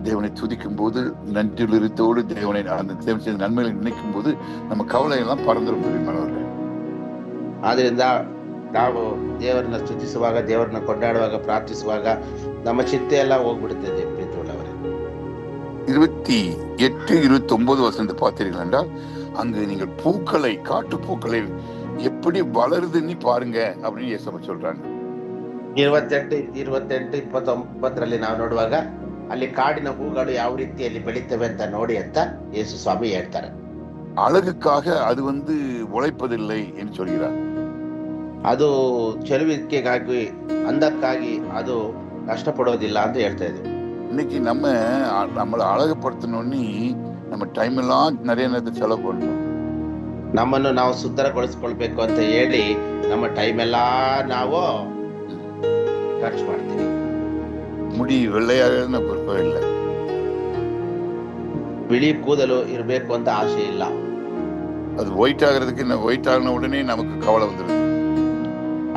தேவனை துதிக்கும் போது, நன்றியுள்ளத்தோடு தேவனை அந்த தேவன் செய்த நன்மைகளை நினைக்கும் போது நம்ம கவலையெல்லாம் பறந்துடும். பிரியமானவர்களே, ಆದ್ರಿಂದ ನಾವು ದೇವರನ್ನ ಸ್ತುತಿಸುವಾಗ, ದೇವರನ್ನ ಕೊಂಡಾಡುವಾಗ, ಪ್ರಾರ್ಥಿಸುವಾಗ ನಮ್ಮ ಚಿಂತೆ ಎಲ್ಲ ಹೋಗ್ಬಿಡುತ್ತದೆ. ಪ್ರೀತಿಯುಳ್ಳವರೇ, 28, 29 வசனத்தை பார்த்தீர்கள் என்றால், அங்கு நீங்கள் பூக்களை, காட்டு பூக்களை எப்படி வளருதுன்னு பாருங்க அப்படின்னு இயேசு சொல்றாங்க. 28, 29 ನಾವು ನೋಡುವಾಗ ಅಲ್ಲಿ ಕಾಡಿನ ಹೂಗಳು ಯಾವ ರೀತಿಯಲ್ಲಿ ಬೆಳೀತವೆ ಅಂತ ನೋಡಿ ಅಂತ ಯೇಸು ಸ್ವಾಮಿ ಹೇಳ್ತಾರೆ. அழகுக்காக அது உழைப்பதில்லை என்று சொல்கிறார். ಅದು ಚೆಲುವಿಕೆಗಾಗಿ, ಅಂದಕ್ಕಾಗಿ ಅದು ಕಷ್ಟಪಡೋದಿಲ್ಲ ಅಂತ ಹೇಳ್ತಾ ಇದೆ. இன்னைக்கு நம்மளை அழகுபடுத்தணும்னு நம்ம டைம் எல்லாம் நிறைய நேரத்தை செலவு பண்ணணும். ನಮ್ಮನ್ನು ನಾವು ಸುಂದರಗೊಳಿಸ್ಕೊಳ್ಬೇಕು ಅಂತ ಹೇಳಿ ನಮ್ಮ ಟೈಮ್ ಎಲ್ಲಾ ನಾವು ಖರ್ಚು ಮಾಡ್ತೀವಿ. முடி வெள்ளையாக இல்லை, ಬಿಳಿ ಕೂದಲು ಇರಬೇಕು ಅಂತ ಆಸೆ ಇಲ್ಲ. அது ஒயிட் ஆகிறதுக்கு ஒயிட் ஆகின உடனே நமக்கு கவலை வந்துடுது.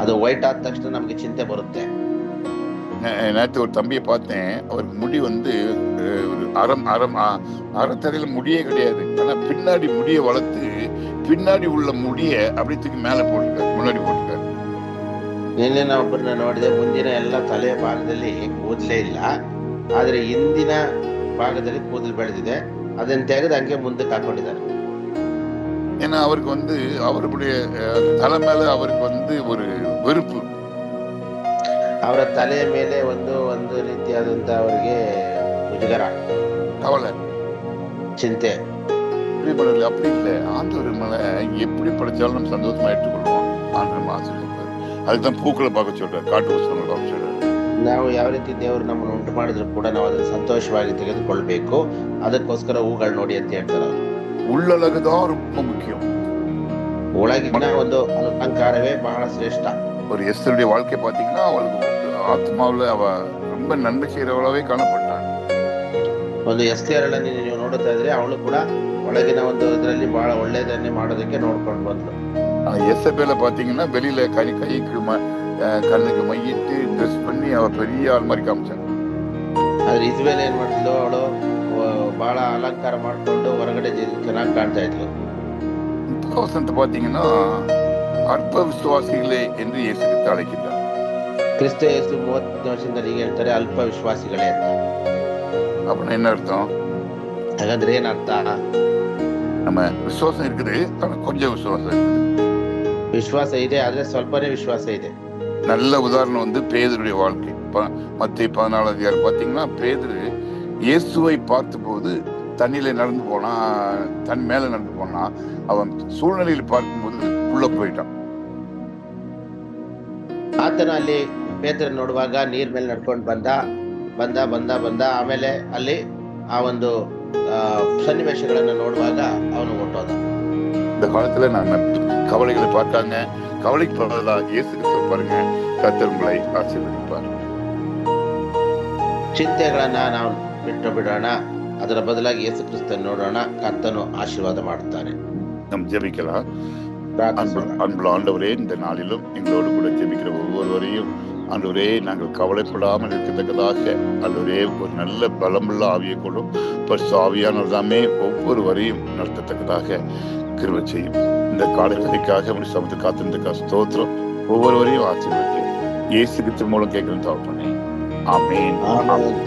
ಅದು ವೈಟ್ ಆದ ತಕ್ಷಣ ನಮ್ಗೆ ಚಿಂತೆ ಬರುತ್ತೆ. நேற்று ஒரு தம்பியை பார்த்தேன். அவருக்கு முடி வந்து ஒரு அறத்தரையில முடியே கிடையாது. ஆனா பின்னாடி முடியை வளர்த்து பின்னாடி உள்ள முடிய அப்படியே தூக்கி மேல போட்டுருக்காரு, முன்னாடி போட்டுருக்காரு. ನಿನ್ನೆ ಒಬ್ಬರನ್ನ ನೋಡಿದೆ, ಮುಂದಿನ ಎಲ್ಲ ತಲೆಯ ಭಾಗದಲ್ಲಿ ಕೂದಲೇ ಇಲ್ಲ, ಆದ್ರೆ ಹಿಂದಿನ ಭಾಗದಲ್ಲಿ ಕೂದಲು ಬೆಳೆದಿದೆ. ಅದನ್ನ ತೆಗೆದು ಹಂಗೆ ಮುಂದಕ್ಕೆ ಹಾಕೊಂಡಿದ್ದಾರೆ. ஏன்னா அவருக்கு வந்து அவருடைய தலை மேல அவருக்கு வந்து ஒரு வெறுப்பு. ಅವರ ತಲೆಯ ಮೇಲೆ ಒಂದು ರೀತಿಯಾದಂತ ಅವರಿಗೆ ಮುಜುಗರ, கவலை, ಚಿಂತೆ. அப்படி இல்லை. ஆண்டவர் மேல எப்படி படைச்சாலும் நம்ம சந்தோஷமா ஏற்றுக்கொள்வோம். ஆண்டவர் ஆசீர்வதிப்பார். அதுதான் பூக்களை பார்க்க சொல்றாரு, காட்டு வசனங்களை பார்க்க சொல்றாரு. ನಾವು ಯಾವ ರೀತಿ ದೇವರು ನಮ್ಮನ್ನು ಉಂಟು ಮಾಡಿದ್ರು ಕೂಡ ನಾವು ಅದನ್ನು ಸಂತೋಷವಾಗಿ ತೆಗೆದುಕೊಳ್ಬೇಕು. ಅದಕ್ಕೋಸ್ಕರ ಹೂಗಳು ನೋಡಿ ಅಂತ ಹೇಳ್ತಾರೆ ಅವರು. உள்ளழகுதான் ரொம்ப முக்கியம். ಒಳಗಿನ ಒಂದು ಅಲಂಕಾರವೇ ಬಹಳ ಶ್ರೇಷ್ಠ. ஒரு எஸ்தருடைய வாழ்க்கை பாத்தீங்கன்னா அவளுக்கு ஆத்மாவில் அவ ரொம்ப நன்மை செய்யறவளாவே காணப்பட்டாள். ಒಂದು ಎಸ್ತೇರಳನ್ನು ನೀವು ನೋಡುತ್ತಾ ಇದ್ರೆ ಅವಳು ಕೂಡ ಒಳಗಿನ ಒಂದು ಇದರಲ್ಲಿ ಬಹಳ ಒಳ್ಳೆಯದನ್ನೇ ಮಾಡೋದಕ್ಕೆ ನೋಡ್ಕೊಂಡು ಬಂದ್ಲು. எசபேல பாத்தீங்கன்னா வெளியில கைக்கு கண்ணுக்கு மையிட்டு ட்ரெஸ் பண்ணி அவ பெரிய ஆள் மாதிரி காமிச்சாங்க. ಆದ್ರೆ ಇಸ್ಬೇಲ್ ಏನ್ ಮಾಡಿದ್ಲು, ಅವಳು ಬಹಳ ಅಲಂಕಾರ ಮಾಡ್ಕೊಂಡು ಹೊರಗಡೆ ಚೆನ್ನಾಗಿ ಕಾಣ್ತಾ ಇದ್ಲು. வசனத்தை பாத்தீங்கன்னா அற்ப விசுவாசிகளே என்று இயேசுக்கு அழைக்கின்றார். ಕ್ರಿಸ್ತ ಯೇಸು 30 ವರ್ಷದಿಂದ ಹೀಗೆ ಹೇಳ್ತಾರೆ, ಅಲ್ಪ ವಿಶ್ವಾಸಿಗಳೇ ಅಂತ. அப்படின்னா என்ன அர்த்தம்? ಹಾಗಂದ್ರೆ ಏನ್ ಅರ್ಥ? நம்ம விசுவாசம் இருக்குது, ஆனா கொஞ்சம் விசுவாசம் இருக்குது. ವಿಶ್ವಾಸ ಇದೆ, ಆದ್ರೆ ಸ್ವಲ್ಪನೇ ವಿಶ್ವಾಸ ಇದೆ. நல்ல உதாரணம் வந்து பேதுருடைய வாழ்க்கை. மத்திய 14 அதிகாரம் பாத்தீங்கன்னா, பேதுரு இயேசுவை பார்த்தபோது தண்ணியில நடந்து போனா, தன் மேல நடந்து போனா, அவன் சூழ்நிலையில் பார்க்கும்போது உள்ள போயிட்டான். ಆತನ ಅಲ್ಲಿ ಪೇತ್ರ ನೋಡುವಾಗ ನೀರ್ ಮೇಲೆ ನಡ್ಕೊಂಡು ಬಂದ. ಆಮೇಲೆ ಅಲ್ಲಿ ಆ ಒಂದು ಸನ್ನಿವೇಶಗಳನ್ನ ನೋಡುವಾಗ ಅವನು ಹೊರಟೋದ. இந்த காலத்துல நாம கவலைகளை பார்த்தாங்க, கவலைக்கு பதிலா இயேசு கிறிஸ்துவை பாருங்க, கர்த்தர் உங்களை ஆசீர்வதிப்பார். ಚಿಂತೆಗಳನ್ನ ನಾವು ಬಿಟ್ಟು ಬಿಡೋಣ, ಅದರ ಬದಲಾಗಿ ಯೇಸು ಕ್ರಿಸ್ತನ್ ನೋಡೋಣ, ಕರ್ತನು ಆಶೀರ್ವಾದ ಮಾಡುತ್ತಾನೆ. நம் ஜெபிக்கலாம். ಪ್ರಾರ್ಥಿಸೋಣ. அன்புள்ள ஆண்டவரே, இந்த நாளிலும் எங்களோடு கூட ஜெபிக்கிற ஒவ்வொருவரையும் ஆண்டவரே, நாங்கள் கவலைப்படாமல் இருக்கத்தக்கதாக ஆண்டவரே ஒரு நல்ல பலமுள்ள ஆவியை கொள்ளும். பரிசுத்த ஆவியானவர் தாமே ஒவ்வொருவரையும் நடத்தத்தக்கதாக கிருபை செய்யும். இந்த காலகட்டத்திற்காக உங்களுடைய சமத்தை காத்திருந்த ஸ்தோத்திரம். ஒவ்வொருவரையும் ஆசீர்வதியும். இயேசு கிறிஸ்து மூலம் கேட்கிறோம் தகப்பனே. ஆமென். ಆಮೆನ್.